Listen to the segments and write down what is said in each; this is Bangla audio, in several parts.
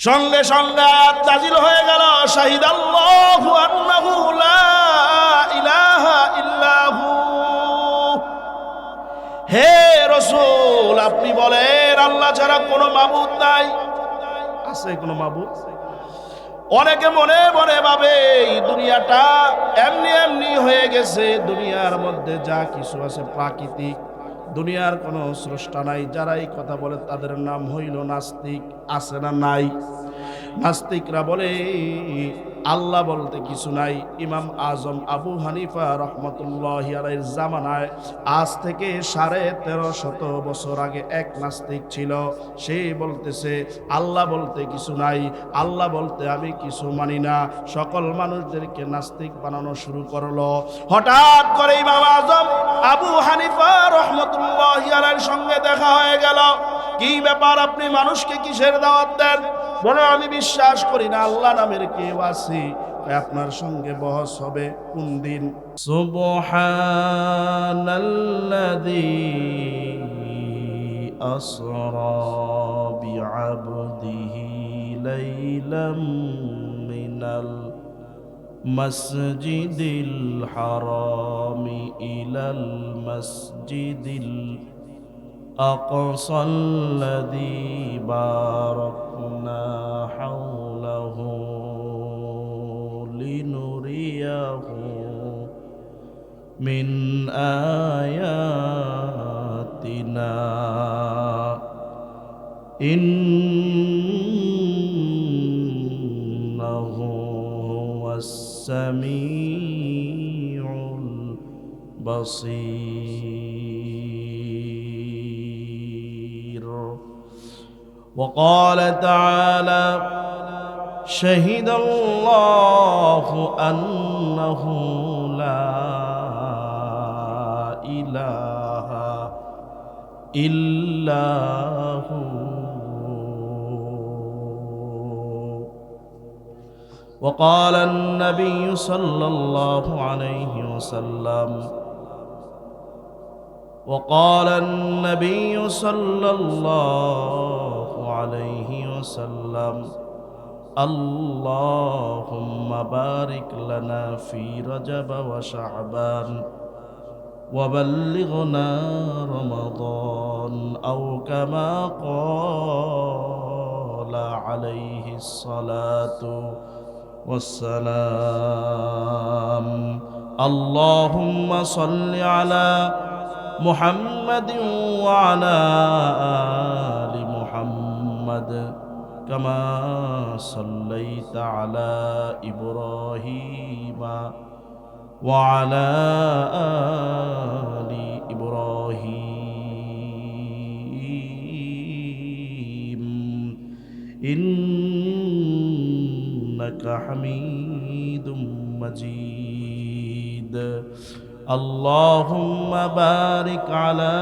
সঙ্গে সঙ্গে আয়াত নাযিল হয়ে গেল, শাহিদাল্লাহু আন্নাহু লা ইলাহা ইল্লাহু। হে রাসূল, আপনি বলেন আল্লাহ ছাড়া কোনো মাবুদ নাই। আছে কোনো মাবুদ? অনেকে মনে মনে ভাবে এই দুনিয়াটা এমনি এমনি হয়ে গেছে, দুনিয়ার মধ্যে যা কিছু আছে প্রাকৃতিক, দুনিয়ার কোনো স্রষ্টা নাই। যারা এই কথা বলে তাদের নাম হইল নাস্তিক। আছে না নাই? নাস্তিকরা বলে আল্লাহ বলতে কিছু নাই। ইমাম আজম আবু হানিফা রহমতুল্লাহি আলাইহির জামানায় আজ থেকে 1350 বছর আগে এক নাস্তিক ছিল। সে বলতেছে আল্লাহ বলতে কিছু নাই, আল্লাহ বলতে আমি কিছু মানি না। সকল মানুষদেরকে নাস্তিক বানানো শুরু করলো। হঠাৎ করে ইমাম আজম আবু হানিফা রহমতুল্লাহি আলাইহির সঙ্গে দেখা হয়ে গেল। কি ব্যাপার, আপনি মানুষকে কিসের দাওয়াত দেন? বলে আমি বিশ্বাস করি না আল্লাহ নামের কেউ আছে। আপনার সঙ্গে বহস হবে কোন দিন? সুবহানাল্লাযী আসরা বিআবদিহি লাইলাম মিনাল মসজিদিল হারামি ইলাল মসজিদিল أقصى الذي باركنا حوله لنريه من آياتنا إنه هو السميع البصير. وقال تعالى شهد الله أنه لا إله إلا هو. وقال النبي صلى الله عليه وسلم وقال النبي صلى الله عليه وسلم اللهم بارك لنا في رجب وشعبان وبلغنا رمضان أو كما قال عليه الصلاة والسلام. اللهم صل على محمد وعلى آل محمد كما صليت على إبراهيم وعلى آل إبراهيم إنك حميد مجيد. اللهم بارك على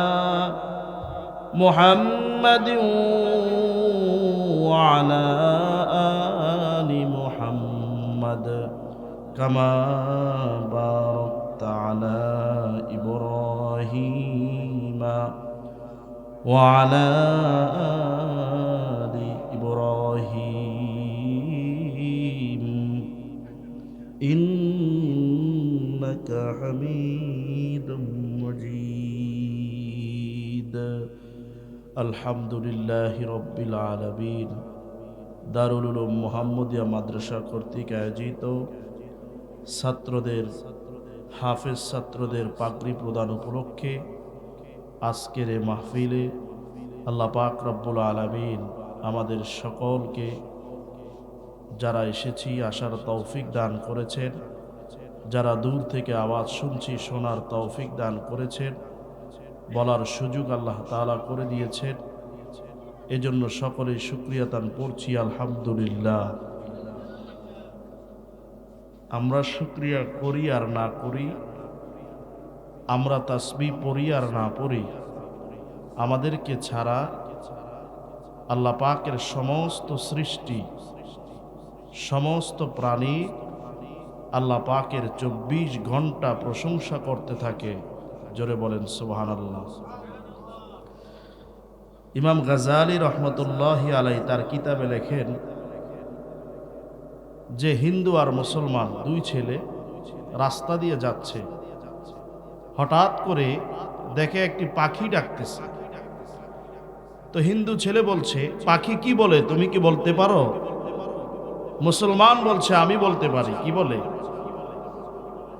محمد وعلى آل محمد كما باركت على إبراهيم وعلى آل إبراهيم إنك حميد مجيد. الحمد لله رب العالمين. দারুল উলুম মুহাম্মদিয়া মাদ্রাসা কর্তৃক আয়োজিত ছাত্রদের হাফেজ ছাত্রদের পাগড়ি প্রদান উপলক্ষে আজকের এই মাহফিলে আল্লাহ পাক রব্বুল আলামিন আমাদের সকলকে যারা এসেছি আসার তৌফিক দান করেছেন, যারা দূর থেকে আওয়াজ শুনছি শোনার তৌফিক দান করেছেন, বলার সুযোগ আল্লাহ তাআলা করে দিয়েছেন। এজন্য সকলেই শুকরিয়া দান করছি আলহামদুলিল্লাহ। আমরা শুকরিয়া করি আর না করি, আমরা তাসবিহ পড়ি আর না পড়ি, আমাদেরকে ছাড়া আল্লাহ পাকের সমস্ত সৃষ্টি, সমস্ত প্রাণী আল্লাহ পাকের 24 ঘন্টা প্রশংসা করতে থাকে। জোরে বলেন সুবহানাল্লাহ। ইমাম গাজালি রহমতুল্লাহি আলাইহি তার কিতাবে লেখেন যে হিন্দু আর মুসলমান দুই ছেলে রাস্তা দিয়ে যাচ্ছে, হঠাৎ করে দেখে একটি পাখি ডাকতেছে। তো হিন্দু ছেলে বলছে, পাখি কি বলে তুমি কি বলতে পারো? মুসলমান বলছে, আমি বলতে পারি। কি বলে?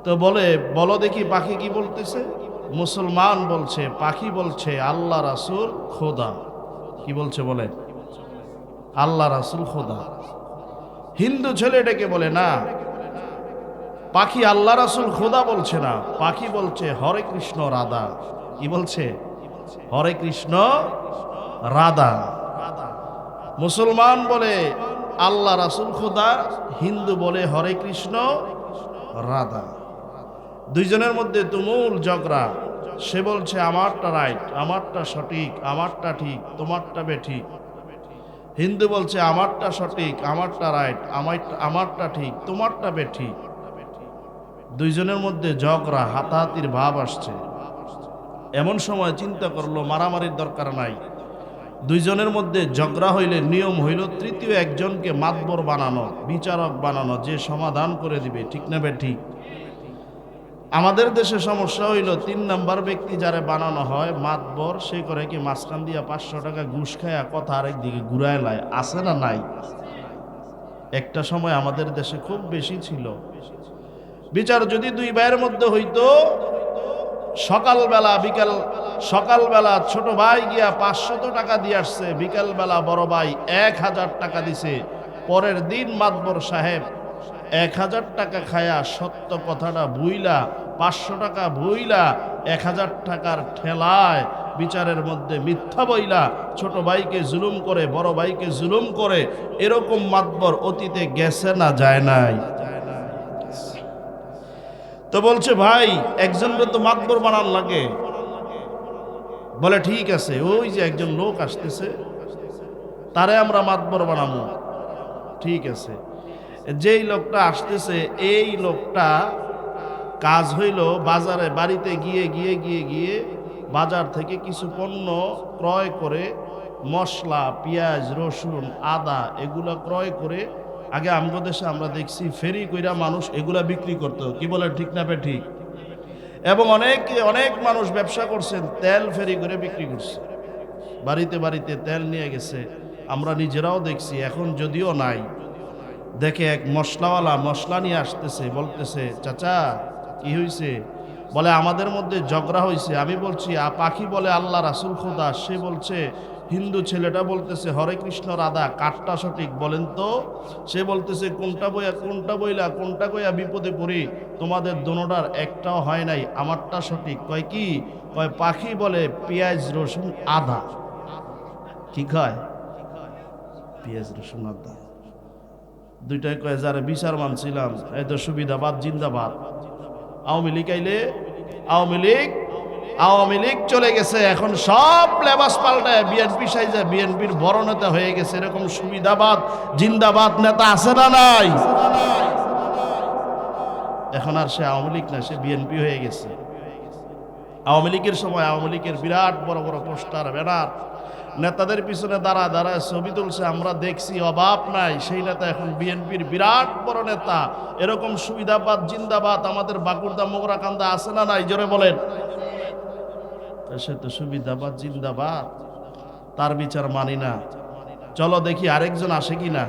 তো বলে, বলো দেখি পাখি কি বলতেছে। মুসলমান বলছে, পাখি বলছে আল্লাহ রাসূল খোদা। কি বলছে বলে? আল্লাহ রাসূল খোদা। হিন্দু ছেলে ডেকে বলে, না, পাখি আল্লাহ রাসূল খোদা বলছে না, পাখি বলছে হরে কৃষ্ণ রাধা। কি বলছে? হরে কৃষ্ণ রাধা। মুসলমান বলে আল্লাহ রাসূল খোদা, হিন্দু বলে হরে কৃষ্ণ রাধা। দুইজনের মধ্যে তুমুল ঝগড়া। সে বলছে আমারটা রাইট, আমারটা সঠিক, আমারটা ঠিক, তোমারটা বেঠিক। হিন্দু বলছে আমারটা সঠিক, আমারটা রাইট, আমারটা ঠিক, তোমারটা বেঠিক। দুইজনের মধ্যে ঝগড়া, হাতাহাতির ভাব আসছে। এমন সময় চিন্তা করলো মারামারির দরকার নাই, দুইজনের মধ্যে ঝগড়া হইলে নিয়ম হইল তৃতীয় একজনকে মাতবর বানানো, বিচারক বানানো, যে সমাধান করে দিবে। ঠিক না বেঠিক? আমাদের দেশে সমস্যা হইল ৩ নাম্বার ব্যক্তি যারা বানানো হয় মাতবর, সে করে কি মাঝখান দিয়া 500 টাকা ঘুষ খায়া কথা আরেক দিকে ঘুরায় লায়। আছে না নাই? একটা সময় আমাদের দেশে খুব বেশি ছিল। বিচার যদি দুই ভাইয়ের মধ্যে হইতো, সকালবেলা ছোট ভাই গিয়া 500 টাকা দিয়ে আসছে, বিকালবেলা বড় ভাই 1000 টাকা দিছে। পরের দিন মাতবর সাহেব 1000 টাকা খায়া সত্য কথাটা ভুইলা 500 টাকা ভুইলা 1000 টাকার ঠেলায় বিচারের মধ্যে মিথ্যা বইলা ছোট ভাইকে জুলুম করে, বড় ভাইকে জুলুম করে। এরকম মাতবর অতীতে গেছে না যায় নাই? তো বলছে ভাই একজনকে তো মাতবর বানান লাগে। বলে ঠিক আছে, ওই যে একজন লোক আসতেছে, তারে আমরা মাতবর বানাবো। ঠিক আছে। যেই লোকটা আসতেছে, এই লোকটা কাজ হইল বাজারে বাড়িতে গিয়ে গিয়ে গিয়ে গিয়ে বাজার থেকে কিছু পণ্য ক্রয় করে, মশলা, পেঁয়াজ, রসুন, আদা এগুলা ক্রয় করে, আগে আমগো দেশে আমরা দেখছি ফেরি কইরা মানুষ এগুলা বিক্রি করতো। কি বলে? ঠিক না ঠিক? এবং অনেক মানুষ ব্যবসা করছেন, তেল ফেরি করে বিক্রি করছে, বাড়িতে বাড়িতে তেল নিয়ে গেছে। আমরা নিজেরাও দেখছি, এখন যদিও নাই। দেখে এক মশলাওয়ালা মশলা নিয়ে আসতেছে, বলতেছে চাচা কি হয়েছে? বলে আমাদের মধ্যে ঝগড়া হয়েছে। আমি বলছি পাখি বলে আল্লাহ রাসূল খোদা, সে বলছে, হিন্দু ছেলেটা বলতেছে হরে কৃষ্ণ রাধা, কাঠটা সঠিক বলেন তো? সে বলতেছে কোনটা বইলা কোনটা কইয়া বিপদে পড়ি, তোমাদের দোনোটার একটাও হয় নাই, আমারটা সঠিক। কয় কি? কয় পাখি বলে পেঁয়াজ রসুন আদা। কি কয়? পেঁয়াজ রসুন আদা। দুইটাই কয় যারা বিচার মানছিলাম, এই তো সুবিধাবাদ জিন্দাবাদ। আওয়ামী লীগ আইলে আওয়ামী লীগ চলে গেছে, এখন সব লেবাস পাল্টায় বিএনপি সাইজে বিএনপির বড় নেতা হয়ে গেছে। এরকম সুবিধাবাদ জিন্দাবাদ নেতা আছে না নাই? এখন আর সে আওয়ামী লীগ না, সে বিএনপি হয়ে গেছে। আওয়ামী লীগের সময় আওয়ামী লীগের বিরাট বড় বড় পোস্টার, ব্যানার, নেতাদের পিছনে দাঁড়ায় ছবি তুলছে, আমরা দেখছি, অভাব নাই। সেই নেতা এখন বিএনপির বিরাট বড় নেতা। এরকম সুবিধাবাদ জিন্দাবাদ আমাদের বাঁকুড়া মোগরাকান্দা আছে না নাই? জোরে বলেন। সে তো সুবিধাবাদ জিন্দাবাদ, তার বিচার মানি না। চলো দেখি আরেকজন আসে কিনা।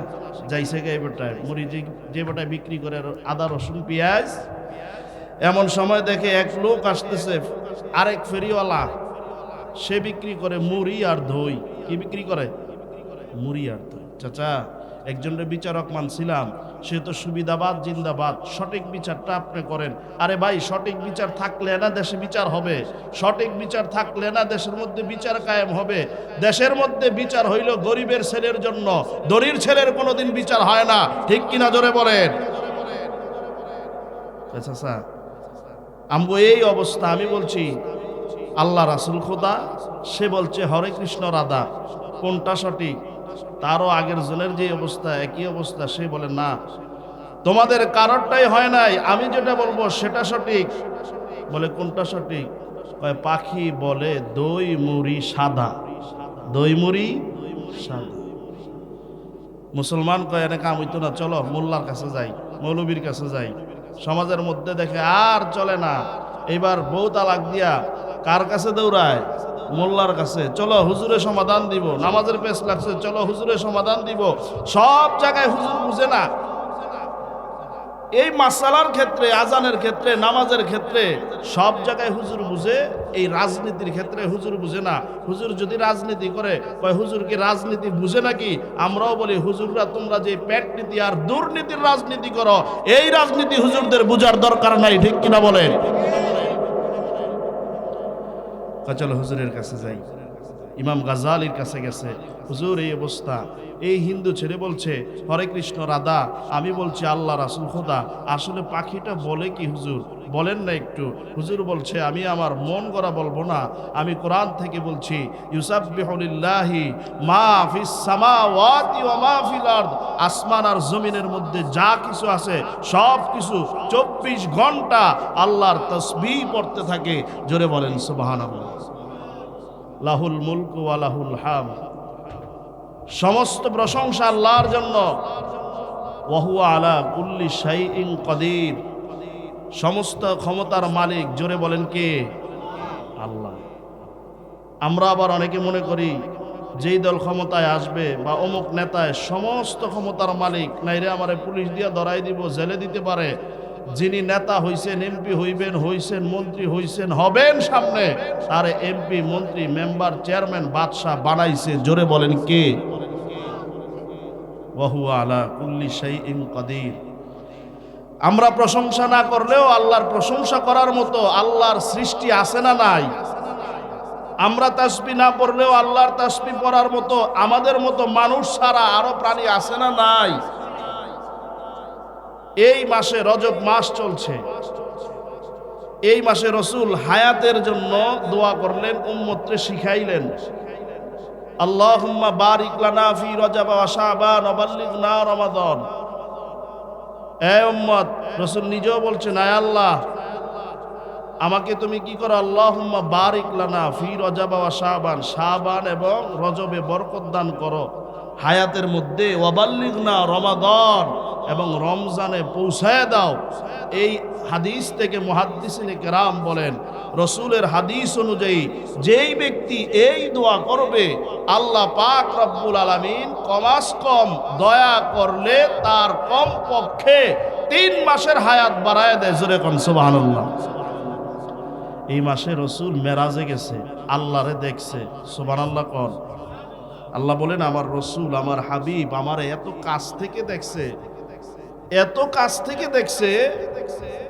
যাইছে গে বেটায় মুড়ি, যে বেটায় বিক্রি করে আদা রসুন পেঁয়াজ। এমন সময় দেখে এক লোক আসতেছে, আরেক ফেরিওয়ালা, সে বিক্রি করে মুড়ি আর দই। কি বিক্রি করে? মুড়ি আর দই। চাচা একজনের বিচারক মানছিলাম, সে তো সুবিধাবাদ জিন্দাবাদ, সঠিক বিচারটা আপনি করেন। আরে ভাই, সঠিক বিচার থাকলে না দেশে বিচার হবে, সঠিক বিচার থাকলে না দেশের মধ্যে বিচার কায়েম হবে। দেশের মধ্যে বিচার হইল গরিবের ছেলের জন্য, ধনীর ছেলের কোনোদিন বিচার হয় না। ঠিক কিনা? জোরে বলেন। চাচা আমগো এই অবস্থা। আমি বলছি আল্লাহ রাসূল খোদা, সে বলছে হরে কৃষ্ণ রাধা, কোনটা সঠিক? তারও আগের জনের যে অবস্থা, একই অবস্থা। সে বলে না, তোমাদের কারোরটাই হয় নাই, আমি যেটা বলবো সেটা সঠিক। বলে কোনটা সঠিক? পাখি বলে দই মুড়ি সাদা। দই মুড়ি সাদা। মুসলমান কয় এনে কাম হইতো না, চলো মোল্লার কাছে যাই, মৌলবীর কাছে যাই। সমাজের মধ্যে দেখে আর চলে না, এবার বউ তালাক দিয়া কার কাছে দৌড়ায়? মোল্লার কাছে। চলো হুজুরে সমাধান দিব। নামাজের পেছ লাগছে, চলো হুজুরে সমাধান দিব। সব জায়গায় হুজুর বুঝে না। এই মাসালার ক্ষেত্রে, আজানের ক্ষেত্রে, নামাজের ক্ষেত্রে সব জায়গায় হুজুর বুঝে, এই রাজনীতির ক্ষেত্রে হুজুর বুঝে না। হুজুর যদি রাজনীতি করে, কয় হুজুর কি রাজনীতি বুঝে নাকি? আমরাও বলি হুজুররা তোমরা যে পেট নীতি আর দুর্নীতির রাজনীতি করো, এই রাজনীতি হুজুরদের বুঝার দরকার নাই, ঠিক কিনা বলেন? চলো হুজুরের কাছে যাই। ইমাম গাজ্জালির কাছে গেছে, হুজুর এই অবস্থা। এই হিন্দু ছেলে বলছে হরে কৃষ্ণ রাধা, আমি বলছি আল্লাহ রাসূল খোদা। আসলে পাখিটা বলে কি হুজুর, বলেন না একটু। হুজুর বলছে আমি আমার মন গড়া বলবো না, আমি কোরআন থেকে বলছি ইউসাব্বিহু লিল্লাহি মা ফিস সামাওয়াতি ওয়া মা ফিল আরদ। আসমান আর জমিনের মধ্যে যা কিছু আছে সব কিছু 24 ঘন্টা আল্লাহর তাসবিহ পড়তে থাকে। জোরে বলেন সুবহানাল্লাহ। লাহুল মুলকু ওয়া লাহুল হামদ। সমস্ত প্রশংসা আল্লাহর জন্য। ওয়া হুয়া আলা কুল্লি শাইইন কাদির। সমস্ত ক্ষমতার মালিক। জোরে বলেন কে? আল্লাহ। আমরা আবার অনেকে মনে করি যেই দল ক্ষমতায় আসবে বা অমুক নেতায় সমস্ত ক্ষমতার মালিক, নাইরে আমারে পুলিশ দিয়া ধরাই দিব, জেলে দিতে পারে। যিনি নেতা হইছেন, এমপি হইবেন, হইছেন মন্ত্রী, হইছেন, হবেন সামনে, তারে এমপি, মন্ত্রী, মেম্বার, চেয়ারম্যান, বাদশাহ বানাইছে। জোরে বলেন কে? ওয়া হুয়া আলা কুল্লি শাইইন কাদির। আমরা প্রশংসা না করলেও আল্লাহর প্রশংসা করার মতো আল্লাহর সৃষ্টি আছে না নাই? আমরা তাসবিহ না পড়লেও আল্লাহর তাসবিহ পড়ার মতো আমাদের মতো মানুষ ছাড়া আরো প্রাণী আছে না নাই? এই মাসে রজব মাস চলছে, এই মাসে রসুল হায়াতের জন্য দোয়া করলেন, উম্মতকে শিখাইলেন আল্লাহুম্মা বারিক লানা ফি রজব ওয়া শাবান ওয়া বাল্লিগনা রমাদান। এ উম্মত, রসুল নিজেও বলছেন আয় আল্লাহ আমাকে তুমি কি করো, আল্লাহুম্মা বারিক লানা ফি রজব ওয়া শাবান, শাবান এবং রজবে বরকত দান করো হায়াতের মধ্যে, ওয়া বাল্লিগনা রমাদান এবং রমজানে পৌঁছায় দাও। এই হাদিস থেকে মুহাদ্দিসিনে কেরাম বলেন, রসুলের হাদিস অনুযায়ী যেই ব্যক্তি এই দোয়া করবে আল্লাহ পাক রব্বুল আলামিন কমাস কম দয়া করলে তার কম পক্ষে 3 মাসের হায়াত বাড়ায় দেয়। জোরে কোন সুবহানাল্লাহ। এই মাসে রসুল মেরাজে গেছে, আল্লাহরে দেখছে। সুবহানাল্লাহ কোন। আল্লাহ বলেন আমার রসুল, আমার হাবিব আমার এত কাছ থেকে দেখছে, এত কাছ থেকে দেখছে।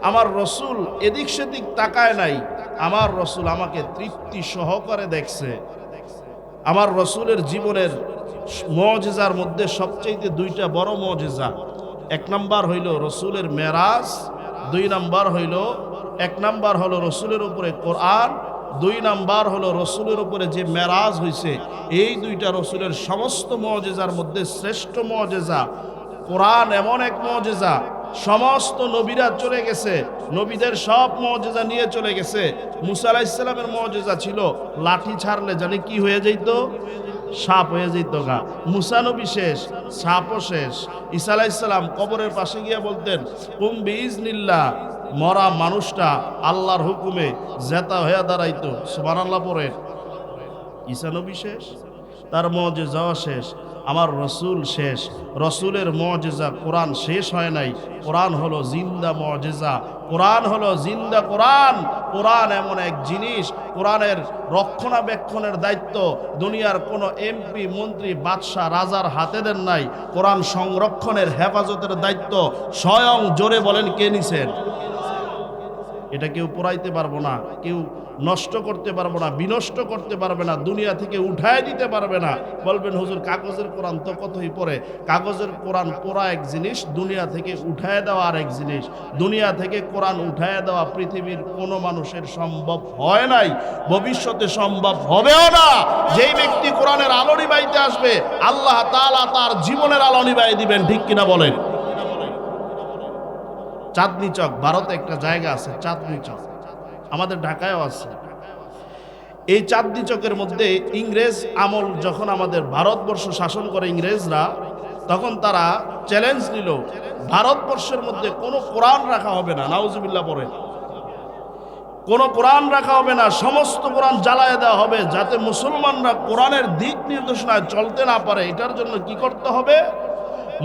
আমার রসুল এদিক সেদিক তাকায় নাই, আমার রসুল আমাকে তৃপ্তি সহকারে দেখছে। আমার রসুলের জীবনের মুজিজার মধ্যে সবচেয়ে 2টা বড় মুজিজা। 1 নাম্বার হইল রসুলের মেরাজ, 2 নাম্বার হইল, 1 নাম্বার হলো রসুলের উপরে কোরআন, 2 নাম্বার হলো রসুলের উপরে যে মেরাজ হইছে। এই 2টা রসুলের সমস্ত মুজিজার মধ্যে শ্রেষ্ঠ মুজিজা কোরআন। এমন এক মুজিজা, সমস্ত নবীরা চলে গেছে, নবীদের সব মুজিজা নিয়ে চলে গেছে। মুসা আলাইহিস সালামের মুজিজা ছিল লাঠি ছাড়লে জানি কি হয়ে যেত, সাপ হয়ে যেত গা। মুসা নবী শেষ, সাপও শেষ। ঈসা আলাইহিস সালাম কবরের পাশে গিয়ে বলতেন কুম বিইজনিল্লাহ, মরা মানুষটা আল্লাহর হুকুমে জেতা হয়ে দাঁড়াইতো। সুবহানাল্লাহ পড়ে। ঈসা নবী শেষ, তার মুজিজাও শেষ, আমার রসুল শেষ। রসুলের মুজিজা কোরআন শেষ হয় নাই। কোরআন হলো জিন্দা মুজিজা, কোরআন হলো জিন্দা কোরআন। কোরআন এমন এক জিনিস, কোরআনের রক্ষণাবেক্ষণের দায়িত্ব দুনিয়ার কোনো এমপি, মন্ত্রী, বাদশাহ, রাজার হাতে দেন নাই। কোরআন সংরক্ষণের হেফাজতের দায়িত্ব স্বয়ং, জোরে বলেন কে নিছেন? এটা কেউ পোড়াইতে পারবো না, কেউ নষ্ট করতে পারবো না, বিনষ্ট করতে পারবে না, দুনিয়া থেকে উঠায় দিতে পারবে না। বলবেন হুজুর কাগজের কোরআন তো কতই পড়ে। কাগজের কোরআন পড়া এক জিনিস, দুনিয়া থেকে উঠায় দেওয়া আর এক জিনিস। দুনিয়া থেকে কোরআন উঠায় দেওয়া পৃথিবীর কোনো মানুষের সম্ভব হয় নাই, ভবিষ্যতে সম্ভব হবেও না। যেই ব্যক্তি কোরআনের আলো নিভাইতে আসবে আল্লাহ তাআলা তার জীবনের আলো নিভাই দিবেন, ঠিক কিনা বলেন? চাঁদনি চক, ভারতে একটা জায়গা আছে চাঁদনি চক, আমাদের ঢাকায়ও আছে। এই চাঁদনি চকের মধ্যে ইংরেজ আমল যখন আমাদের ভারতবর্ষ শাসন করে ইংরেজরা, তখন তারা চ্যালেঞ্জ নিল ভারতবর্ষের মধ্যে কোনো কোরআন রাখা হবে না। নাউজুবিল্লাহ পড়ে, কোনো কোরআন রাখা হবে না, সমস্ত কোরআন জ্বালায় দেওয়া হবে, যাতে মুসলমানরা কোরআনের দিক নির্দেশনায় চলতে না পারে। এটার জন্য কি করতে হবে?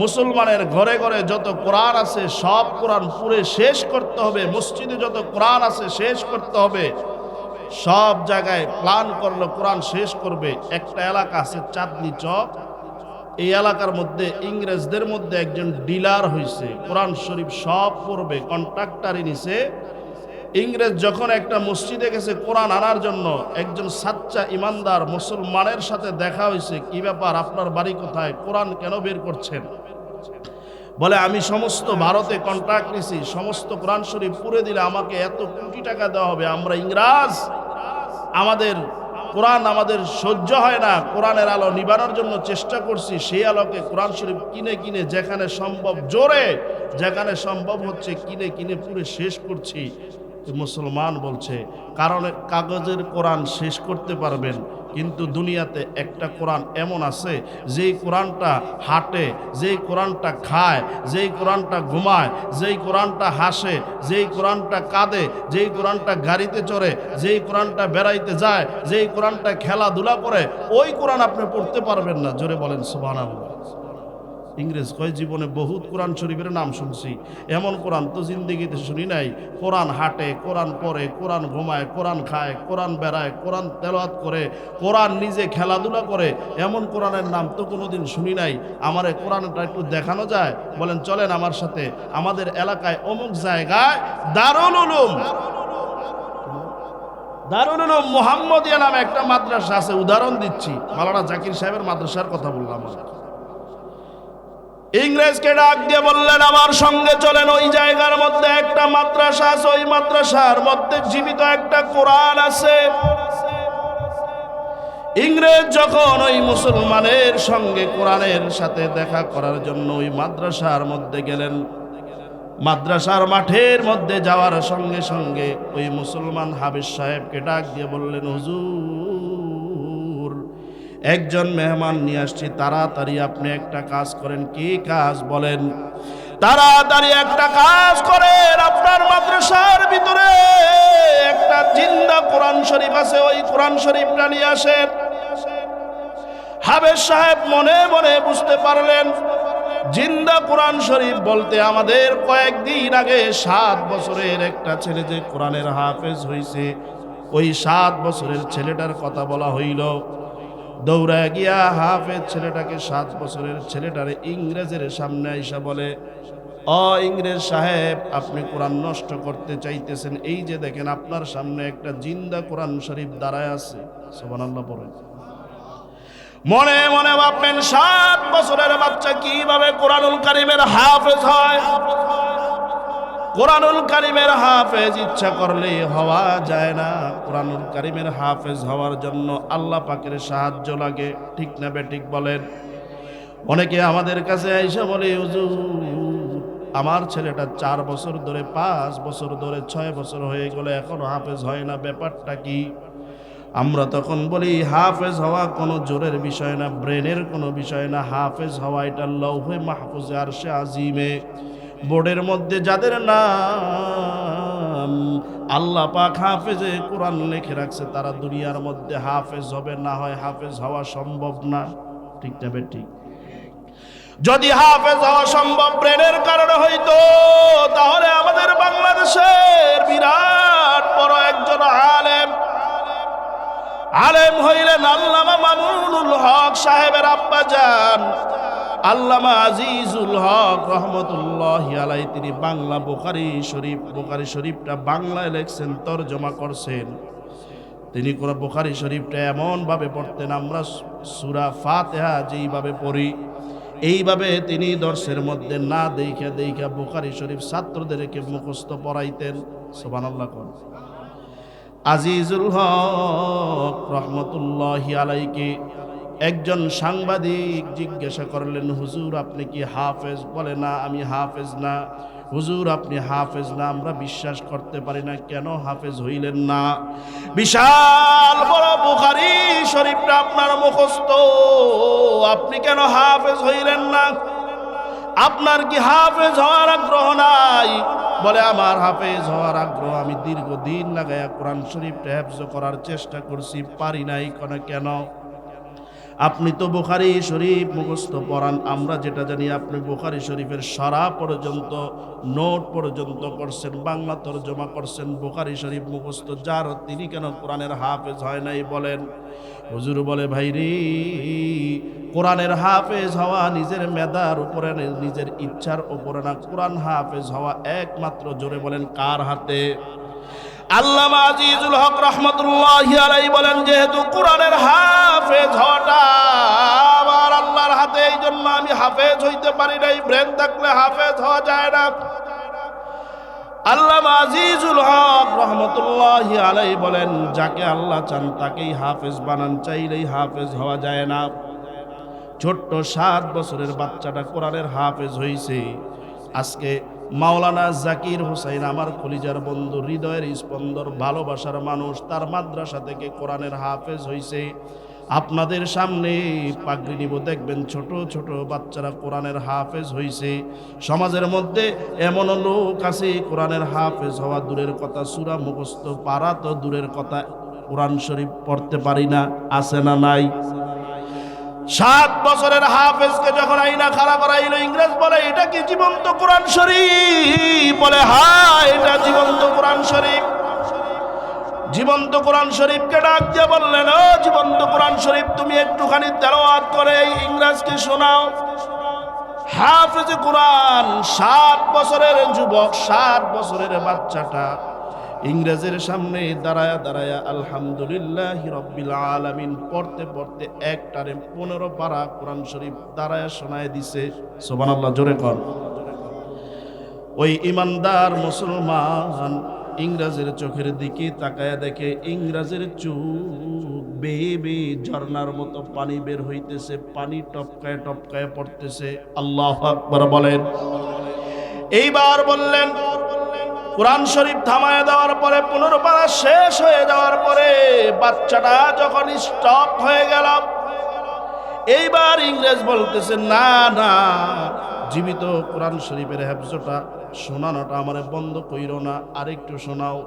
মুসলমানের ঘরে ঘরে যত কোরআন আছে সব কোরআন পুরে শেষ করতে হবে, মসজিদে যত কোরআন আছে শেষ করতে হবে। সব জায়গায় প্ল্যান করলো কোরআন শেষ করবে। একটা এলাকা আছে চাঁদনি চক, এই এলাকার মধ্যে ইংরেজদের মধ্যে একজন ডিলার হয়েছে, কোরআন শরীফ সব পড়বে, কন্ট্রাক্টারই নিছে। ইংরেজ যখন একটা মসজিদে গেছে কোরআন আনার জন্য, একজন সাচ্চা ইমানদার মুসলমানের সাথে দেখা হয়েছে। কি ব্যাপার, আপনার বাড়ি কোথায়, কোরআন কেন বের করছেন? বলে আমি সমস্ত ভারতে কন্ট্রাক্ট নিছি, সমস্ত কোরআন শরীফ পুরে দিলে আমাকে এত কোটি টাকা দেওয়া হবে। আমরা ইংরাজ, আমাদের কোরআন আমাদের সহ্য হয় না, কোরআনের আলো নিবানোর জন্য চেষ্টা করছি, সেই আলোকে কোরআন শরীফ কিনে কিনে যেখানে সম্ভব জোরে, যেখানে সম্ভব হচ্ছে কিনে কিনে পুরে শেষ করছি। মুসলমান বলছে, কারণ কাগজের কোরআন শেষ করতে পারবেন, কিন্তু দুনিয়াতে একটা কোরআন এমন আছে যেই কোরআনটা হাঁটে, যেই কোরআনটা খায়, যেই কোরআনটা ঘুমায়, যেই কোরআনটা হাসে, যেই কোরআনটা কাঁদে, যেই কোরআনটা গাড়িতে চড়ে, যেই কোরআনটা বেড়াইতে যায়, যেই কোরআনটা খেলাধুলা করে, ওই কোরআন আপনি পড়তে পারবেন না। জোরে বলেন সুবহানাল্লাহ। ইংরেজ কয় জীবনে বহুত কোরআন শরীফের নাম শুনছি, এমন কোরআন তো জিন্দেগিতে শুনি নাই। কোরআন হাঁটে, কোরআন পড়ে, কোরআন ঘুমায়, কোরআন খায়, কোরআন বেড়ায়, কোরআন তেলাওয়াত করে, কোরআন নিজে খেলাধুলা করে, এমন কোরআনের নাম তো কোনোদিন শুনি নাই। আমারে কোরআনটা একটু দেখানো যায়? বলেন চলেন আমার সাথে, আমাদের এলাকায় অমুক জায়গায় দারুল উলুম মুহাম্মদিয়া নামে একটা মাদ্রাসা আছে। উদাহরণ দিচ্ছি, মাওলানা জাকির সাহেবের মাদ্রাসার কথা বললাম। ইংরেজকে ডাক দিয়ে বললেন আমার সঙ্গে চলেন, ওই জায়গার মধ্যে একটা মাদ্রাসা আছে, ওই মাদ্রাসার মধ্যে জীবিত একটা কোরআন আছে। ইংরেজ যখন ওই মুসলমানের সঙ্গে কোরআনের সাথে দেখা করার জন্য ওই মাদ্রাসার মধ্যে গেলেন, মাদ্রাসার মাঠের মধ্যে যাওয়ার সঙ্গে সঙ্গে ওই মুসলমান হাফেজ সাহেবকে ডাক দিয়ে বললেন, হুজুর একজন মেহমান নিয়ে আসছি, তাড়াতাড়ি আপনি একটা কাজ করেন। কি কাজ বলেন? তাড়াতাড়ি একটা কাজ করেন, আপনার মাদ্রাসার ভিতরে একটা জিন্দা কোরআন শরীফ আছে, ওই কোরআন শরীফটা নিয়ে আসেন। হাফেজ সাহেব মনে মনে বুঝতে পারলেন জিন্দা কোরআন শরীফ বলতে আমাদের কয়েকদিন আগে 7 বছরের একটা ছেলে যে কোরআনের হাফেজ হয়েছে, ওই 7 বছরের ছেলেটার কথা বলা হইল। দৌড়া গিয়া হাফেজ ছেলেটাকে, 7 বছরের ছেলেটারে ইংরেজের সামনে আইসা বলে, ও ইংরেজ সাহেব, আপনি কোরআন নষ্ট করতে চাইতেছেন, এই যে দেখেন আপনার সামনে একটা জিন্দা কোরআন শরীফ দাঁড়ায় আছে। সুবহানাল্লাহ পড়েন। মনে মনে ভাববেন 7 বছরের বাচ্চা কিভাবে কোরআনুল কারীমের হাফেজ হয়? কোরআনুল কারীমের হাফেজ ইচ্ছা করলে হওয়া যায় না। কোরআনুল কারীমের হাফেজ হওয়ার জন্য আল্লাহ পাকের সাহায্য লাগে, ঠিক না বেঠিক বলেন? অনেকে আমাদের কাছে আইসা বলে, হুজুর আমার ছেলেটা 4 বছর ধরে, 5 বছর ধরে, 6 বছর হয়ে গেল এখনো হাফেজ হয় না, ব্যাপারটা কি? আমরা তখন বলি, হাফেজ হওয়া কোনো জোরের বিষয় না, ব্রেনের কোনো বিষয় না। হাফেজ হওয়া এটা লৌহে মাহফুজে আরশে আজিমে, বোর্ডের মধ্যে যাদের নাম আল্লাহ পাক হাফেজে কোরআন লিখে রাখছে, তারা দুনিয়ার মধ্যে হাফেজ হবে, না হয় হাফেজ হওয়া সম্ভব না। ঠিক না বেঠিক? যদি হাফেজ হওয়া সম্ভব ব্রেনের কারণে হইতো, তাহলে আমাদের বাংলাদেশের বিরাট বড় একজন আলেম হইলেন আল্লামা মামুনুল হক সাহেবের আব্বাজান আল্লামা আজিজুল হক রহমতুল্লাহি আলাইহি। তিনি বাংলা বুখারী শরীফটা বাংলায় লেখছেন, তরজমা করছেন। তিনি বুখারী শরীফটা এমন ভাবে পড়তেন, আমরা সূরা ফাতিহা যেইভাবে পড়ি এইভাবে তিনি দর্শের মধ্যে না দেখা বুখারী শরীফ ছাত্রদেরকে মুখস্থ পড়াইতেন। সুবহানাল্লাহ। আজিজুল হক রহমতুল্লাহি আলাইহি একজন সাংবাদিক জিজ্ঞাসা করলেন, হুজুর আপনি কি হাফেজ? বলে না, আমি হাফেজ না। হুজুর আপনি হাফেজ না, আমরা বিশ্বাস করতে পারি না, কেন হাফেজ হইলেন না? বিশাল বড় বুখারী শরীফটা আপনার মুখস্থ, আপনি কেন হাফেজ হইলেন না? আপনার কি হাফেজ হওয়ার আগ্রহ নাই? বলে আমার হাফেজ হওয়ার আগ্রহ, আমি দীর্ঘদিন লাগায়া কোরআন শরীফটা হেফজ করার চেষ্টা করছি, পারি নাই। কেন? আপনি তো বুখারী শরীফ মুখস্থ পড়ান, আমরা যেটা জানি আপনি বুখারী শরীফের সারা পর্যন্ত নোট পর্যন্ত করছেন, বাংলা তরজমা করছেন, বুখারী শরীফ মুখস্থ যার, তিনি কেন কোরআনের হাফেজ হয় নাই বলেন? হুজুর বলে ভাই রে, কোরআনের হাফেজ হওয়া নিজের মেধার উপরে, নিজের ইচ্ছার উপরে না, কোরআন হাফেজ হওয়া একমাত্র, জোরে বলেন কার হাতে? আল্লামা আজিজুল হক রাহমাতুল্লাহি আলাইহি বলেন, যেহেতু কোরআনের হাফেজ হওয়াটা আমার আল্লাহর হাতে, এই জন্য আমি হাফেজ হইতে পারি নাই। ব্রেন থাকলে হাফেজ হওয়া যায় না। আল্লামা আজিজুল হক রাহমাতুল্লাহি আলাইহি বলেন, যাকে আল্লাহ চান তাকেই হাফেজ বানান, চাইলেই হাফেজ হওয়া যায় না। ছোট্ট 7 বছরের বাচ্চাটা কোরআনের হাফেজ হইছে। আজকে মাওলানা জাকির হোসেন, আমার কলিজার বন্ধু, হৃদয়ের স্পন্দর, ভালোবাসার মানুষ, তার মাদ্রাসা থেকে কোরআনের হাফেজ হইছে। আপনাদের সামনে পাগড়ি নিব, দেখবেন ছোট ছোট বাচ্চারা কোরআনের হাফেজ হইছে। সমাজের মধ্যে এমন লোক আছে কোরআনের হাফেজ হওয়া দূরের কথা, সূরা মুখস্থ পারা তো দূরের কথা, কোরআন শরীফ পড়তে পারি না। আছে না নাই? 7 বছরের হাফেজকে যখন আইনা খাড়া করাইল, ইংরেজ বলে এটা কি জীবন্ত কোরআন শরীফ? বলে হ্যাঁ, এটা জীবন্ত কোরআন শরীফ। জীবন্ত কোরআন শরীফকে ডাক দিয়ে বললেন, ও জীবন্ত কোরআন শরীফ, তুমি একটুখানি তেলাওয়াত করে এই ইংরেজকে শোনাও। হাফেজ কোরআন 7 বছরের যুবক, 7 বছরের বাচ্চাটা ইংরেজের সামনে দাঁড়ায়া দাঁড়ায়া আলহামদুলিল্লাহি রাব্বিল আলামিন পড়তে পড়তে একটারে 15 পারা কোরআন শরীফ দাঁড়ায়া শোনায় দিছে। সুবহানাল্লাহ, জোরে কর। ওই ইমানদার মুসলমান ইংরেজের চোখের দিকে তাকায়া দেখে ইংরেজের চোখ বেয়ে বেয়ে ঝর্ণার মতো পানি বের হইতেছে, পানি টপকায় টপকায় পড়তেছে। আল্লাহু আকবার বলেন। এইবার বললেন, কোরআন শরীফ থামায় দেওয়ার পরে 15 পারা শেষ হয়ে যাওয়ার পরে বাচ্চাটা যখন স্টপ হয়ে গেল, এইবার ইংরেজ বলতেছে, না না, জীবিত কোরআন শরীফের হেফজটা শোনানোটা আমারে বন্ধ কইরো না, আরেকটু শোনাও।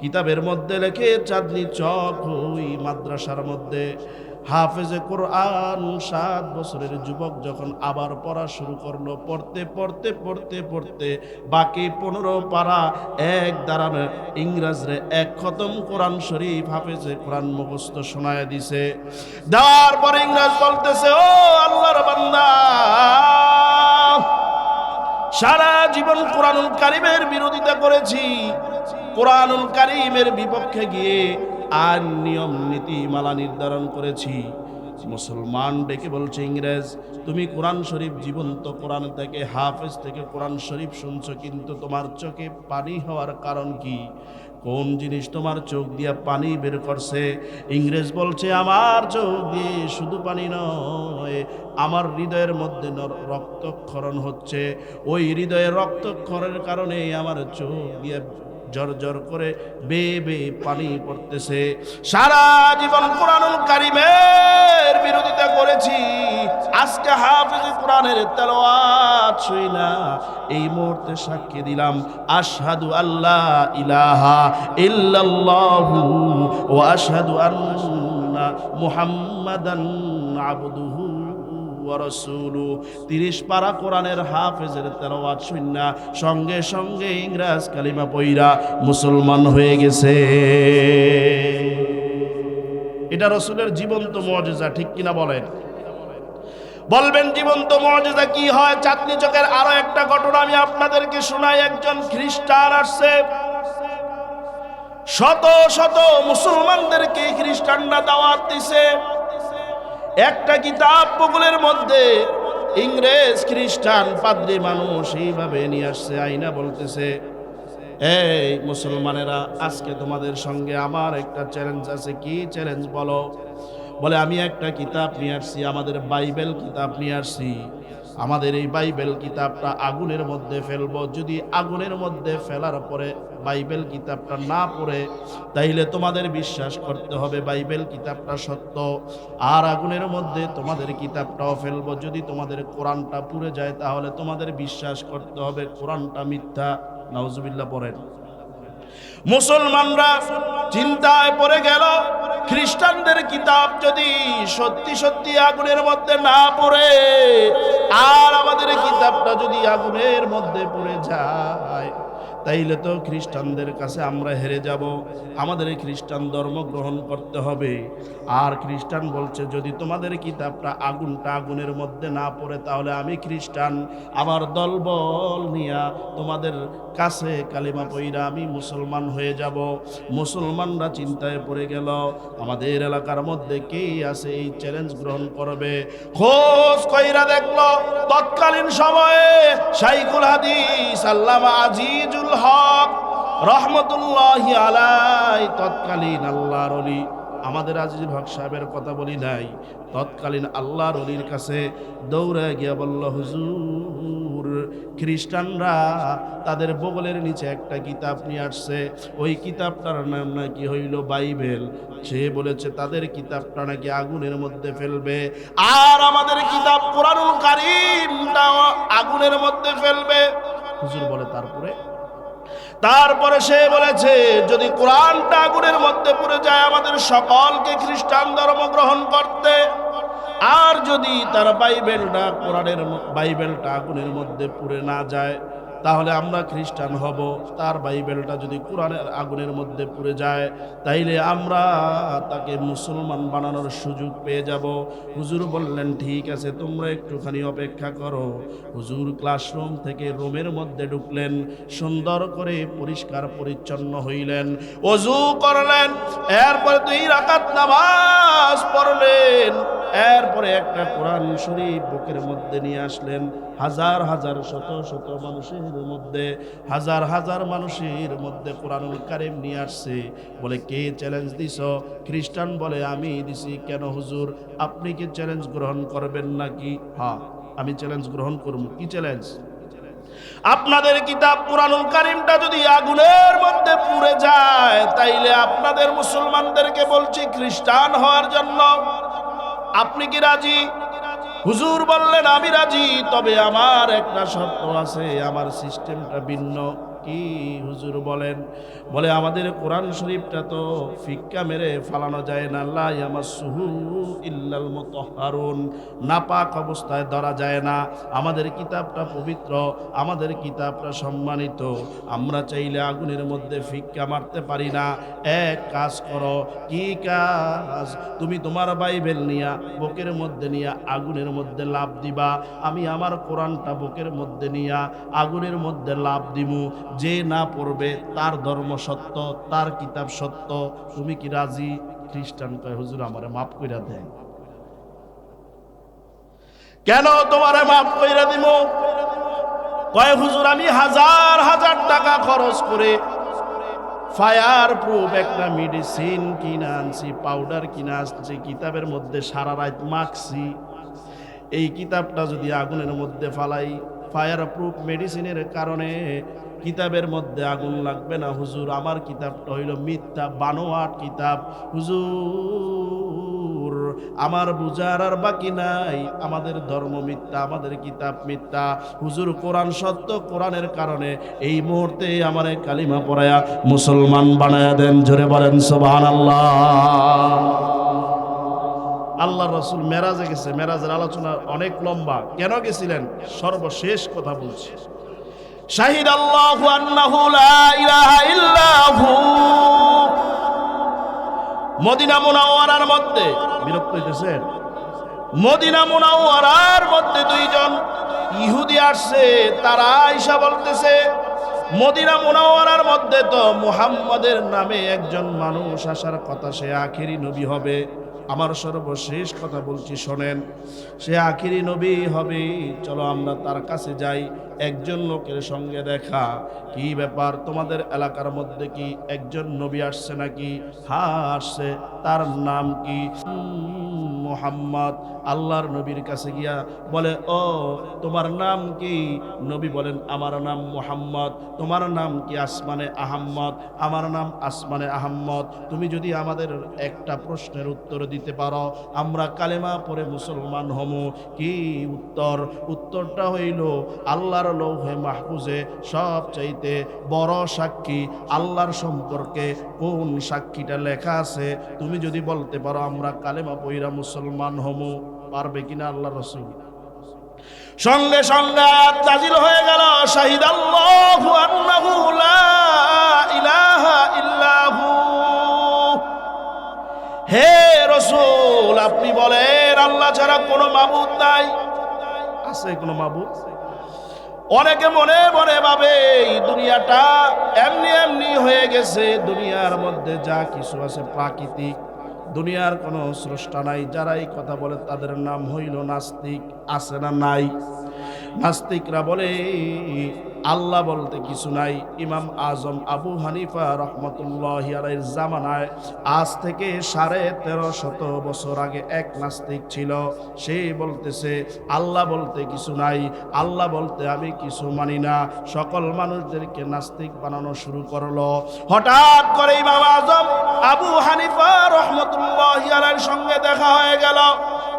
কিতাবের মধ্যে লেখে, চাঁদনি চক ওই মাদ্রাসার মধ্যে হাফেজে কোরআন 7 বছরের যুবক যখন আবার পড়া শুরু করলো, পড়তে পড়তে পড়তে পড়তে বাকি 15 পারা এক দাঁড়ানো ইংরেজরে এক খতম কোরআন শরীফ হাফেজে কোরআন মুখস্থ শোনায় দিছে। দেওয়ার পর ইংরেজ বলতেছে, ও আল্লাহর বান্দা, সারা জীবন কোরআনুল কারীমের বিরোধিতা করেছি, কোরআনুল কারীমের বিপক্ষে গিয়ে আর নিয়ম নীতি মালা নির্ধারণ করেছি। মুসলমান ডেকে বলছে, ইংরেজ তুমি কোরআন শরীফ জীবন্ত কোরআন থেকে, হাফেজ থেকে কোরআন শরীফ শুনছো, কিন্তু তোমার চোখে পানি হওয়ার কারণ কি? কোন জিনিস তোমার চোখ দিয়া পানি বের করছে? ইংরেজ বলছে, আমার চোখ দিয়ে শুধু পানি নয়, আমার হৃদয়ের মধ্যে রক্তক্ষরণ হচ্ছে। ওই হৃদয়ে রক্তক্ষরণের কারণে আমার চোখ দিয়ে জর জর করে বেয়ে বেয়ে পানি পড়তেছে। সারা জীবন কোরআনুল কারীমের বিরোধিতা করেছি, আজকে হাফেজ কোরআনের তেলাওয়াত শুইনা এই মুহূর্তে সাক্ষী দিলাম, আশহাদু আল্লা ইলাহা ইল্লাল্লাহু ওয়া আশহাদু আন্না মুহাম্মাদান আবদুহু ওয়া রাসূলুহু। 30 পারা কোরআনের হাফেজের তেলাওয়াত শুননা সঙ্গে সঙ্গে ইংরেজ কালিমা পয়রা মুসলমান হয়ে গেছে। এটা রাসূলের জীবন্ত মুআজিজা, ঠিক কিনা বলেন? বলবেন জীবন্ত মুআজিজা কি হয়? চাঁদনী চকের আরো একটা ঘটনা আমি আপনাদেরকে শোনাই। একজন খ্রিস্টান আসছে, শত শত মুসলমানদেরকে খ্রিস্টানরা দাওয়াত দিছে। একটা কিতাব বগুলের মধ্যে ইংরেজ খ্রিস্টান পাদ্রী মানুষ এইভাবে নিয়ে আসছে, আইনা বলতেছে, এই মুসলমানেরা, আজকে তোমাদের সঙ্গে আমার একটা চ্যালেঞ্জ আছে। কি চ্যালেঞ্জ বলো? বলে, আমি একটা কিতাব নিয়ে আসছি, আমাদের বাইবেল কিতাব নিয়ে আসছি। আমাদের এই বাইবেল কিতাবটা আগুনের মধ্যে ফেলবো। যদি আগুনের মধ্যে ফেলার পরে বাইবেল কিতাবটা না পড়ে, তাইলে তোমাদের বিশ্বাস করতে হবে বাইবেল কিতাবটা সত্য। আর আগুনের মধ্যে তোমাদের কিতাবটাও ফেলবো। যদি তোমাদের কোরআনটা পুড়ে যায়, তাহলে তোমাদের বিশ্বাস করতে হবে কোরআনটা মিথ্যা। নাউজুবিল্লাহ পড়েন। মুসলমানরা চিন্তায় পড়ে গেল, খ্রিস্টানদের কিতাব যদি সত্যি সত্যি আগুনের মধ্যে না পড়ে, আর আমাদের কিতাবটা যদি আগুনের মধ্যে পড়ে যায়, তাইলে তো খ্রিস্টানদের কাছে আমরা হেরে যাব। আমাদের খ্রিস্টান ধর্ম গ্রহণ করতে হবে। আর খ্রিস্টান বলছে যদি তোমাদের কিতাবটা আগুনের মধ্যে না পড়ে, তাহলে আমি খ্রিস্টান আমার দলবল নিয়া তোমাদের কাছে কালিমা পইরা আমি মুসলমান হয়ে যাব। মুসলমানরা চিন্তায় পড়ে গেল, আমাদের এলাকার মধ্যে কে আছে এই চ্যালেঞ্জ গ্রহণ করবে। খোঁজ কইরা দেখলো, তৎকালীন সময়ে শাইখুল হাদিস আল্লামা আজিজুল হক রহমতুল্লাহি আলাইহি, তৎকালীন আল্লাহর ওলি, আমাদের আজিজুল হক সাহেবের কথা বলি নাই, তৎকালীন আল্লাহর ওলির কাছে দৌড়ে গিয়া বলল, হুজুর খ্রিস্টানরা তাদের বগলের নিচে একটা কিতাব নিয়ে আসছে, ওই কিতাবটার নাম নাকি হইল বাইবেল। সে বলেছে তাদের কিতাবটা নাকি আগুনের মধ্যে ফেলবে, আর আমাদের কিতাব কোরআনুল কারীমটা আগুনের মধ্যে ফেলবে। হুজুর বলে তারপরে সে বলেছে যদি কোরআনটা আগুনের মধ্যে পুড়ে যায়, আমাদের সকলকে খ্রিস্টান ধর্ম গ্রহণ করতে। আর যদি তার বাইবেলটা আগুনের মধ্যে পুড়ে না যায়, তাহলে আমরা খ্রিস্টান হব। তার বাইবেলটা যদি কোরআনের আগুনের মধ্যে পুড়ে যায়, তাইলে আমরা তাকে মুসলমান বানানোর সুযোগ পেয়ে যাব। হুজুর বললেন ঠিক আছে, তোমরা একটুখানি অপেক্ষা করো। হুজুর ক্লাসরুম থেকে রুমের মধ্যে ঢুকলেন, সুন্দর করে পরিষ্কার পরিচ্ছন্ন হইলেন, ওযু করলেন, এরপরে 2 রাকাত নামাজ পড়লেন, এরপরে একটা কোরআন শরীফ বুকের মধ্যে নিয়ে আসলেন। হাজার হাজার শত শত মানুষের মধ্যে, হাজার হাজার মানুষের মধ্যে কোরআনুল কারীম নিয়ে আসছে। বলে কে চ্যালেঞ্জ দিছ? খ্রিস্টান বলে আমি দিছি। কেন হুজুর, আপনি কি চ্যালেঞ্জ গ্রহণ করবেন নাকি? হ্যাঁ, আমি চ্যালেঞ্জ গ্রহণ করব। কি চ্যালেঞ্জ? আপনাদের কিতাব কোরআনুল কারীমটা যদি আগুনের মধ্যে পুড়ে যায়, তাইলে আপনাদের মুসলমানদেরকে বলছি খ্রিস্টান হওয়ার জন্য। আপনি কি রাজি? হুজুর বললেন আমি রাজি, তবে আমার একটা শর্ত আছে, আমার সিস্টেমটা ভিন্ন। কি হুজুর বলেন? বলে আমাদের কোরআন শরীফটা তো ফিক্কা মেরে ফালানো যায় না, লা ইয়ামাসসুহু ইল্লাল মুতাহহারুন, নাপাক অবস্থায় ধরা যায় না। আমাদের কিতাবটা পবিত্র, আমাদের কিতাবটা সম্মানিত, আমরা চাইলে আগুনের মধ্যে ফিক্কা মারতে পারি না। এক কাজ করো। কি কাজ? তুমি তোমার বাইবেল নিয়া বুকের মধ্যে নিয়া আগুনের মধ্যে লাফ দিবা, আমি আমার কোরআনটা বুকের মধ্যে নিয়া আগুনের মধ্যে লাফ দিমু। যে না পড়বে তার ধর্ম সত্য, তার কিতাব সত্য। তুমি কি রাজি? খ্রিস্টান কয় হুজুর আমারে মাফ কইরা দেন। কেন তোমারে মাফ কইরা দিব? কয় হুজুর আমি হাজার হাজার টাকা খরচ করে ফায়ার প্রুফ একটা মেডিসিন কিনে আনছি, পাউডার কিনে আনছি, কিতাবের মধ্যে সারা রাত মাখছি। এই কিতাবটা যদি আগুনের মধ্যে ফালাই, ফায়ার প্রুফ মেডিসিনের কারণে কিতাবের মধ্যে আগুন লাগবে না। হুজুর আমার কিতাবটা হইল মিথ্যা, বানোয়াট কিতাব। হুজুর আমার বুঝার আর বাকি নাই, আমাদের ধর্ম মিথ্যা, আমাদের কিতাব মিথ্যা। হুজুর কোরআন সত্য, কোরআনের কারণে এই মুহূর্তে আমারে কালিমা পড়ায়া মুসলমান বানায়া দেন। জোরে বলেন সুবহানাল্লাহ। আল্লাহ রসুল মেরাজে গেছে, মেরাজের আলোচনা অনেক লম্বা। কেন গেছিলেন? সর্বশেষ কথা বলছি। শাহিদ আল্লাহু আন্নাহু লা ইলাহা ইল্লাহু। মদিনা মুনাওয়ারার মধ্যে, বিরক্ত হইতেছেন? মদিনা মুনাওয়ারার মধ্যে 2 জন ইহুদি আসছে। তারা আয়েশা বলতেছে মদিনা মুনাওয়ারার মধ্যে তো মুহাম্মাদের নামে একজন মানুষ আসার কথা, সে আখেরি নবী হবে। আমার সর্বশেষ কথা বলছি শোনেন, সে আখিরি নবী হবে। চলো আমরা তার কাছে যাই। একজন লোকের সঙ্গে দেখা। কি ব্যাপার, তোমাদের এলাকার মধ্যে কি একজন নবী আসছে নাকি? হ্যাঁ আসছে। তার নাম কি? মুহাম্মদ। আল্লাহর নবীর কাছে গিয়া বলে, ও তোমার নাম কি? নবী বলেন, আমার নাম মুহাম্মদ। তোমার নাম কি? আসমানে আহম্মদ। আমার নাম আসমানে আহম্মদ। তুমি যদি আমাদের একটা প্রশ্নের উত্তর দিতে পারো, আমরা কালেমা পড়ে মুসলমান হমু। কি উত্তর? উত্তরটা হইল, আল্লাহর লৌহে মাহফুজে সবচাইতে বড় সাক্ষী আল্লাহর সম্পর্কে কোন সাক্ষীটা লেখা আছে, তুমি যদি বলতে পারো আমরা কালেমা পইরা মুসলমান হমু। পারবে কিনা আল্লাহ রাসূল? সঙ্গে সঙ্গে আয়াত নাযিল হয়ে গেল, শাহিদাল্লাহু আন্নাহু লা ইলাহা ইল্লাহু। হে রাসূল, আপনি বলেন আল্লাহ ছাড়া কোনো মাবুদ নাই। আছে কোনো মাবুদ? অনেকে মনে মনে ভাবে এই দুনিয়াটা এমনি এমনি হয়ে গেছে, দুনিয়ার মধ্যে যা কিছু আছে প্রাকৃতিক, দুনিয়ার কোনো স্রষ্টা নাই। যারা এই কথা বলে তাদের নাম হইল নাস্তিক। আছে না নাই? নাস্তিকরা বলে আল্লাহ বলতে কিছু নাই। ইমাম আজম আবু হানিফা রহমতুল্লাহি আলাইহির জামানায় আজ থেকে 1350 বছর আগে এক নাস্তিক ছিল। সে বলতেছে আল্লাহ বলতে কিছু নাই, আল্লাহ বলতে আমি কিছু মানি না। সকল মানুষদেরকে নাস্তিক বানানো শুরু করলো। হঠাৎ করে ইমাম আজম আবু হানিফা রহমতুল্লাহি আলাইহির সঙ্গে দেখা হয়ে গেল।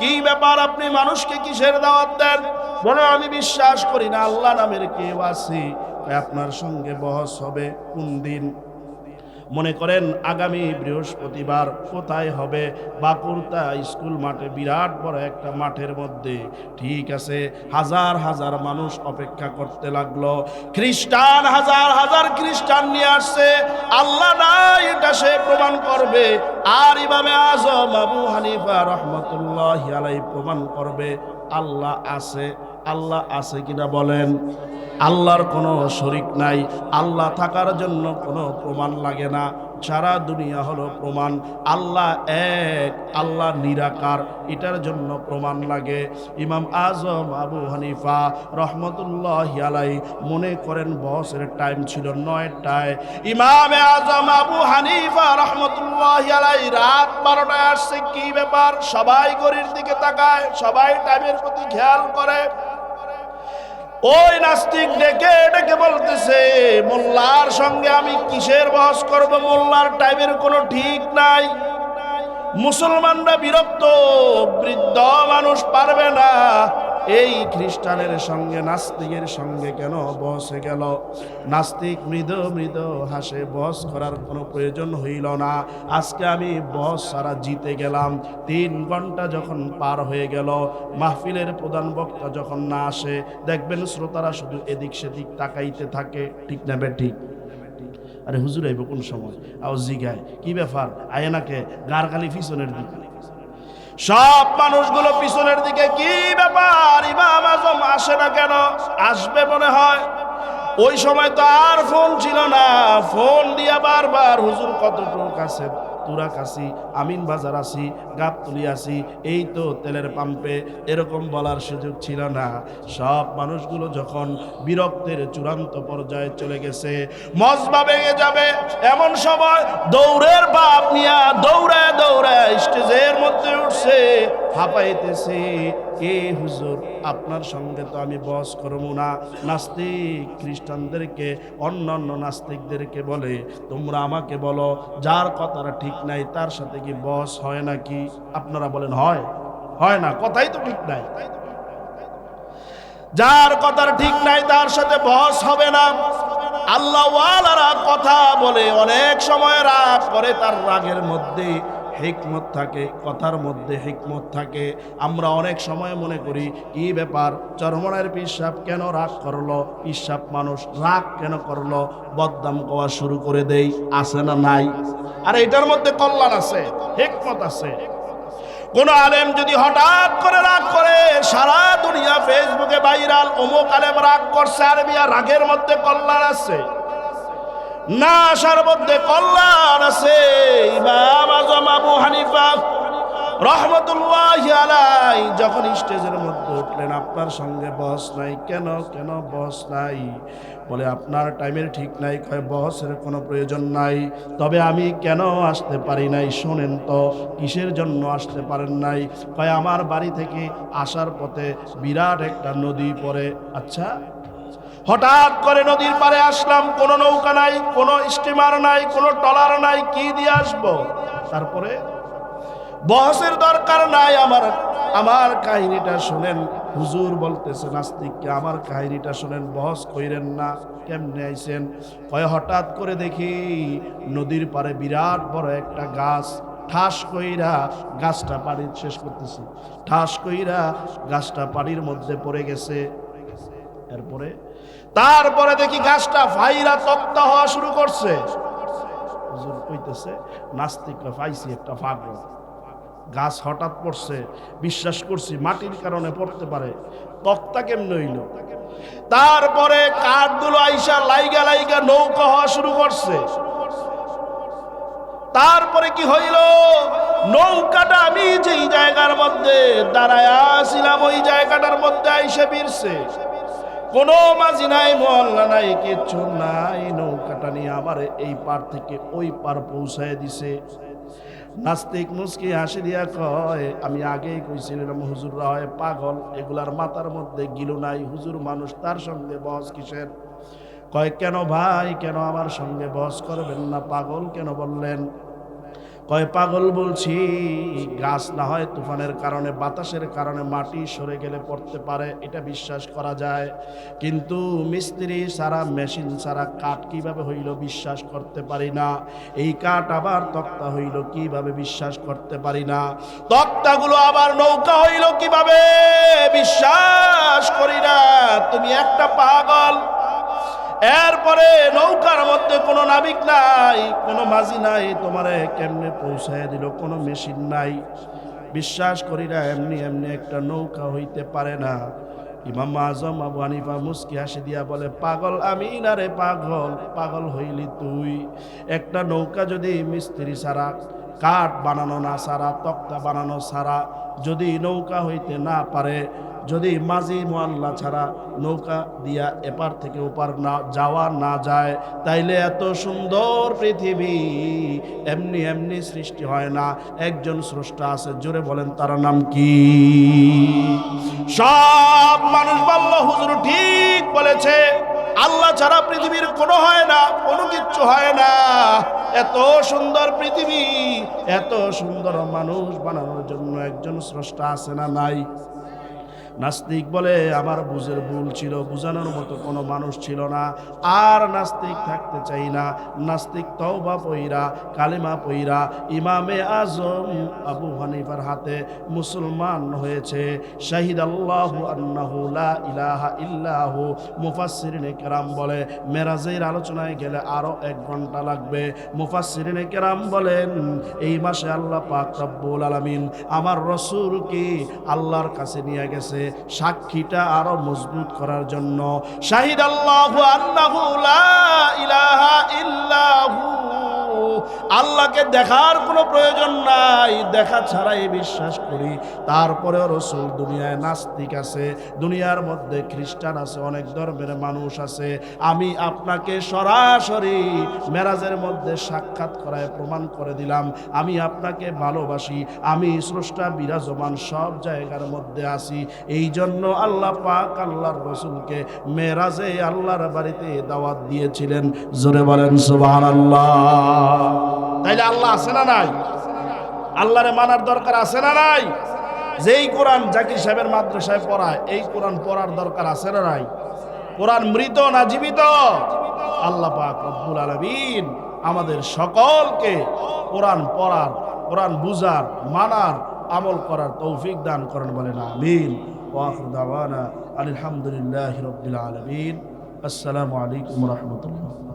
কি ব্যাপার, আপনি মানুষকে কিসের দাওয়াত দেন? বলে আমি বিশ্বাস করি না আল্লাহ নামের কেউ আছে। আপনার সঙ্গে বহস হবে কোন দিন? মনে করেন আগামী বৃহস্পতিবার। কোথায় হবে? বাকুরতা স্কুল মাঠে, বিরাট বড় একটা মাঠের মধ্যে। ঠিক আছে, হাজার হাজার মানুষ অপেক্ষা করতে লাগলো। খ্রিস্টান হাজার হাজার খ্রিস্টান নিয়ে আসছে। আল্লাহ নাই এটা সে প্রমাণ করবে, আর ইমামে আজম আবু হানিফা রহমতুল্লাহি আলাইহি প্রমাণ করবে আল্লাহ আছে। আল্লাহ আছে কিনা বলেন? আল্লাহর কোনো শরীক নাই। আল্লাহ থাকার জন্য কোনো প্রমাণ লাগে না, সারা দুনিয়া হলো প্রমাণ। আল্লাহ এক, আল্লাহ নিরাকার, এটার জন্য প্রমাণ লাগে। ইমাম আজম আবু হানিফা রহমতুল্লাহি আলাইহি মনে করেন বসের টাইম ছিল 9টায়। ইমাম আজম আবু হানিফা রহমতুল্লাহি আলাইহি রাত 12টায় আসছে। কি ব্যাপার? সবাই ঘড়ির দিকে তাকায়, সবাই টাইমের প্রতি খেয়াল করে। ওই নাস্তিক ডেকে ডেকে বলতেছে, মোল্লার সঙ্গে আমি কিসের বহস করব? মোল্লার টাইমের কোনো ঠিক নাই। মুসলমানরা বিরক্ত, বৃদ্ধ মানুষ পারবে না। এই খ্রিস্টানের সঙ্গে নাস্তিকের সঙ্গে কেন বসে গেল? নাস্তিক মৃদু মৃদু হাসে, বস করার কোনো প্রয়োজন হইল না। আজকে আমি বস সারা জিতে গেলাম। 3 ঘন্টা যখন পার হয়ে গেল, মাহফিলের প্রধান বক্তা যখন না আসে, দেখবেন শ্রোতারা শুধু এদিক সেদিক তাকাইতে থাকে। ঠিক না বেঠিক? আরে হুজুর আইব কোন সময়? আও জিগায় কি ব্যাপার, আয়নাকে গারগালি পিছনের দিকে। সব মানুষগুলো পিছনের দিকে। কি ব্যাপার, ইমাম আজম আসে না কেন? আসবে মনে হয়। ওই সময় তো আর ফোন ছিল না, ফোন দিয়া বারবার হুজুর কতটুক আছে, তুরাক আছি, আমিন বাজার আছি, গাবতলি আছি, এই তো তেলের পাম্পে, এরকম বলার সুযোগ ছিল না। সব মানুষগুলো যখন বিরক্তের চূড়ান্ত পর্যায়ে চলে গেছে, মজবা ভেঙে যাবে এমন সময় দৌড়ের বাপ নিয়া দৌড়ায় দৌড়ায় স্টেজের মধ্যে উঠছে, হাঁপাইতেছে, এ হুজুর আপনার সঙ্গে তো আমি বস করবো না। নাস্তিক খ্রিস্টানদেরকে, অন্যান্য নাস্তিকদেরকে বলে, তোমরা আমাকে বলো যার কথাটা ঠিক নাই তার সাথে কি বস হয় নাকি? আপনারা বলেন হয়? হয় না, কথাই তো ঠিক নাই। যার কথার ঠিক নাই তার সাথে বস হবে না। আল্লাহ ওয়ালারা কথা বলে অনেক সময় রাগ করে, তার রাগের মধ্যে হিকমত থাকে, কথার মধ্যে হিকমত থাকে। আমরা অনেক সময় মনে করি কি ব্যাপার, চরমনায়ের পীর সাহেব কেন রাগ করলো? পীর সাহেব মানুষ, রাগ কেন করলো? বদনাম করা শুরু করে দেই। আছে না নাই? আর এটার মধ্যে কল্যাণ আছে, হিকমত আছে। কোন আলেম যদি হঠাৎ করে রাগ করে, সারা দুনিয়া ফেসবুকে ভাইরাল, অমুক আলেম রাগ করছে, আর মিয়া রাগের মধ্যে কল্যাণ আছে না? আসার মধ্যে কল্যাণ আছে। ইমাম আজম আবু হানিফা রহমতুল্লাহি আলাই যখন স্টেজের মধ্যে উঠলেন, আপনার সঙ্গে বস নাই কেন? কেন বস নাই? বলে আপনার টাইমের ঠিক নাই। কয় বসের কোনো প্রয়োজন নাই, তবে আমি কেন আসতে পারি নাই শোনেন তো। কিসের জন্য আসতে পারেন নাই? কয় আমার বাড়ি থেকে আসার পথে বিরাট একটা নদী পড়ে। আচ্ছা, হঠাৎ করে নদীর পাড়ে আসলাম, কোনো নৌকা নাই, কোনো স্টিমার নাই, কোনো ট্রলার নাই, কি দিয়ে আসবো? তারপরে বহসের দরকার নাই, আমার কাহিনীটা শোনেন। হুজুর বলতেছে নাস্তিককে, আমার কাহিনীটা শোনেন, বহস কইরেন না। কেমনে আইছেন? কয় হঠাৎ করে দেখি নদীর পাড়ে বিরাট বড় একটা গাছ, ঠাস কইরা গাছটা পানির শেষ করতেছি, ঠাস কইরা গাছটা পানির মধ্যে পড়ে গেছে। তারপরে দেখি গাছটা ফাইরা তক্তা হওয়া শুরু করছে। হুজুর কইতেছে নাস্তিকরা পাইছি একটা পাগল, গাছ হঠাৎ পড়ছে, বিশ্বাস করছি মাটির কারণে পড়তে পারে, তক্তা কেমনে হইল? তারপরে কাঠগুলো আইসা লাইগা লাইগা নৌকা হওয়া শুরু করছে। তারপরে কি হইল? নৌকাটা আমি যেই জায়গার মধ্যে দাঁড়ায় ছিলাম ওই জায়গাটার মধ্যে আইসা বিরছে। কোনো মাঝি নাই, মহল্লা নাই, কিচ্ছু নাই। নৌকাটা নিয়ে আমার এই পার থেকে ওই পার পৌঁছায় দিছে। নাস্তিক মুস্কি হাসি দিয়া কয়, আমি আগেই কইছিলাম হুজুররা হয় পাগল, এগুলার মাথার মধ্যে গিলু নাই। হুজুর মানুষ, তার সঙ্গে বহস কিসের? কয় কেন ভাই, কেন আমার সঙ্গে বহস করবেন না? পাগল কেন বললেন? কয় পাগল বলছি, গাছ না হয় তুফানের কারণে, বাতাসের কারণে মাটি সরে গেলে পড়তে পারে, এটা বিশ্বাস করা যায়, কিন্তু মিস্ত্রি ছাড়া, মেশিন ছাড়া কাঠ কিভাবে হইল বিশ্বাস করতে পারি না। এই কাঠ আবার তক্তা হইল কিভাবে বিশ্বাস করতে পারি না। তক্তাগুলো আবার নৌকা হইল কিভাবে বিশ্বাস করি না। তুমি একটা পাগল। এরপরে নৌকার মধ্যে কোনো নাবিক নাই, কোনো মাঝি নাই, তোমারে কেমনে পৌঁছায় দিল? কোনো মেশিন নাই, বিশ্বাস করি না। এমনি এমনি একটা নৌকা হইতে পারে না। ইমাম আজম আবু হানিফা মুস্কি হাসি দিয়া বলে, পাগল আমি না রে পাগল, পাগল হইলি তুই। একটা নৌকা যদি মিস্ত্রি ছাড়া, কাঠ বানানো না ছাড়া, তক্তা বানানো ছাড়া যদি নৌকা হইতে না পারে, যদি মাঝি মোয়াল্লা ছাড়া নৌকা দিয়া এপার থেকে ওপার না যাওয়া না যায়, তাইলে এত সুন্দর পৃথিবী এমনি এমনি সৃষ্টি হয় না। একজন স্রষ্টা আছে, জোরে বলেন তার নাম কি? সব মানুষ বলল হুজুর ঠিক বলেছে, আল্লাহ ছাড়া পৃথিবীর কোনো হয় না, কোনো কিচ্ছু হয় না। এত সুন্দর পৃথিবী, এত সুন্দর মানুষ বানানোর জন্য একজন স্রষ্টা আছে না নাই? নাস্তিক বলে আমার বুঝের ভুল ছিল, বুঝানোর মতো কোনো মানুষ ছিল না, আর নাস্তিক থাকতে চাই না। নাস্তিক তওবা পইরা, কালিমা পইরা ইমামে আজম আবু হানিফার হাতে মুসলমান হয়েছে। শাহিদ আল্লাহু আন্নাহু লা ইলাহা ইল্লাহু। মুফাসসিরিনে কেরাম বলে মেরাজের আলোচনায় গেলে আরো 1 ঘন্টা লাগবে। মুফাসসিরিনে কেরাম বলেন এই মাসে আল্লাহ পাক রব্বুল আলামিন আমার রাসূলকে আল্লাহর কাছে নিয়ে গেছে সাক্ষীটা আরো মজবুত করার জন্য। শাহিদ আল্লাহু আন্নাহু লা ইলাহা ইল্লাহু। আল্লাহকে দেখার কোনো প্রয়োজন নাই, দেখা ছাড়াই বিশ্বাস করি। তারপরেও রাসূল, দুনিয়ায় নাস্তিক আছে, দুনিয়ার মধ্যে খ্রিস্টান আছে, অনেক ধর্মের মানুষ আছে। আমি আপনাকে সরাসরি মেরাজের মধ্যে সাক্ষাৎ করায় প্রমাণ করে দিলাম আমি আপনাকে ভালোবাসি, আমি স্রষ্টা বিরাজমান সব জায়গার মধ্যে আছি। এই জন্য আল্লাহ পাক আল্লাহর রাসূলকে মেরাজে আল্লাহর বাড়িতে দাওয়াত দিয়েছিলেন। জোরে বলেন সুবহানাল্লাহ। তাইলে আল্লাহ আছে না নাই? আল্লাহরে মানার দরকার আছে না নাই? যেই কোরআন জাকির সাহেবের মাদ্রাসায় পড়ায়, এই কোরআন পড়ার দরকার আছে না নাই? কোরআন মৃত না জীবিত? আল্লাহ পাক রব্বুল আলামিন আমাদের সকলকে কোরআন পড়ার, কোরআন বুঝার, মানার, আমল করার তৌফিক দান করেন, বলেন আমিন। ওয়া আখিরু দাওয়ানা আলহামদুলিল্লাহি রাব্বিল আলামিন। আসসালামু আলাইকুম ওয়া রাহমাতুল্লাহ।